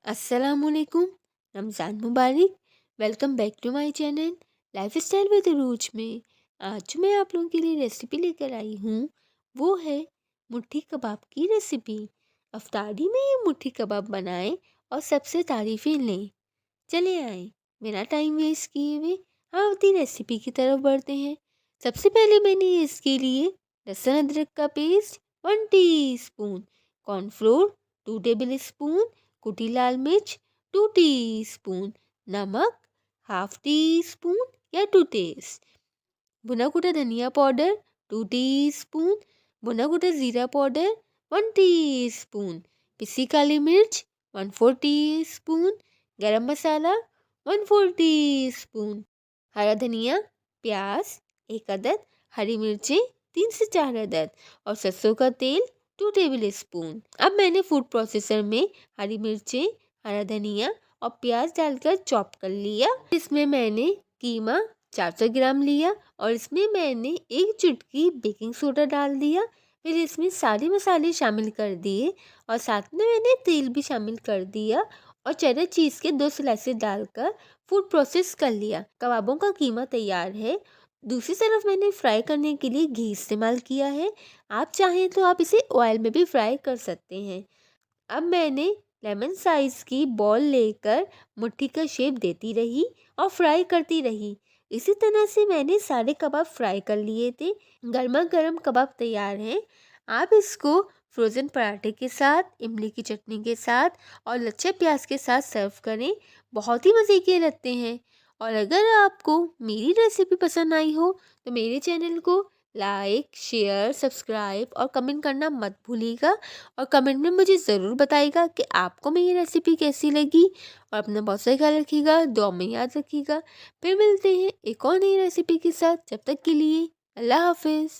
अस्सलामुअलैकुम, रमज़ान मुबारक। Welcome back to my channel life style with Rooj में। आज मैं आप लोगों के लिए रेसिपी लेकर आई हूँ, वो है मुट्ठी कबाब की रेसिपी। अफ्तारी में ये मुट्ठी कबाब बनाएं और सबसे तारीफ़ें लें। चले आए बिना टाइम वेस्ट किए हुए आवती रेसिपी की तरफ बढ़ते हैं। सबसे पहले मैंने इसके लिए लहसुन अदरक का paste 1 teaspoon, cornflour 2 table spoon, कुटी लाल मिर्च 2 टीस्पून, नमक हाफ टी स्पून या 2 टेस्ट, भुना कुटा धनिया पाउडर 2 टीस्पून, भुना कुटा जीरा पाउडर 1 टीस्पून, पिसी काली मिर्च 1/4 टीस्पून, गरम मसाला 1/4 टीस्पून, हरा धनिया, प्याज 1 अदद, हरी मिर्चें 3 से 4 अदद और सरसों का तेल 2 टेबल स्पून। अब मैंने फूड प्रोसेसर में हरी मिर्चें, हरा धनिया और प्याज डालकर चॉप कर लिया। इसमें मैंने कीमा 400 ग्राम लिया और इसमें मैंने 1 चुटकी बेकिंग सोडा डाल दिया। फिर इसमें सारे मसाले शामिल कर दिए और साथ में मैंने तेल भी शामिल कर दिया और चेडर चीज़ के 2 स्लाइसेस डालकर फूड प्रोसेस कर लिया। कबाबों का कीमा तैयार है। दूसरी तरफ मैंने फ्राई करने के लिए घी इस्तेमाल किया है। आप चाहें तो आप इसे ऑयल में भी फ्राई कर सकते हैं। अब मैंने लेमन साइज़ की बॉल लेकर मुट्ठी का शेप देती रही और फ्राई करती रही। इसी तरह से मैंने सारे कबाब फ्राई कर लिए थे। गर्मा गर्म कबाब तैयार हैं। आप इसको फ्रोज़न पराठे के साथ, इमली की चटनी के साथ और लच्छे प्याज के साथ सर्व करें। बहुत ही मज़े के लगते हैं। और अगर आपको मेरी रेसिपी पसंद आई हो तो मेरे चैनल को लाइक, शेयर, सब्सक्राइब और कमेंट करना मत भूलिएगा। और कमेंट में मुझे ज़रूर बताइएगा कि आपको मेरी रेसिपी कैसी लगी। और अपना बहुत सारा ख्याल रखिएगा, दुआ में याद रखिएगा। फिर मिलते हैं एक और नई रेसिपी के साथ। जब तक के लिए अल्लाह हाफिज़।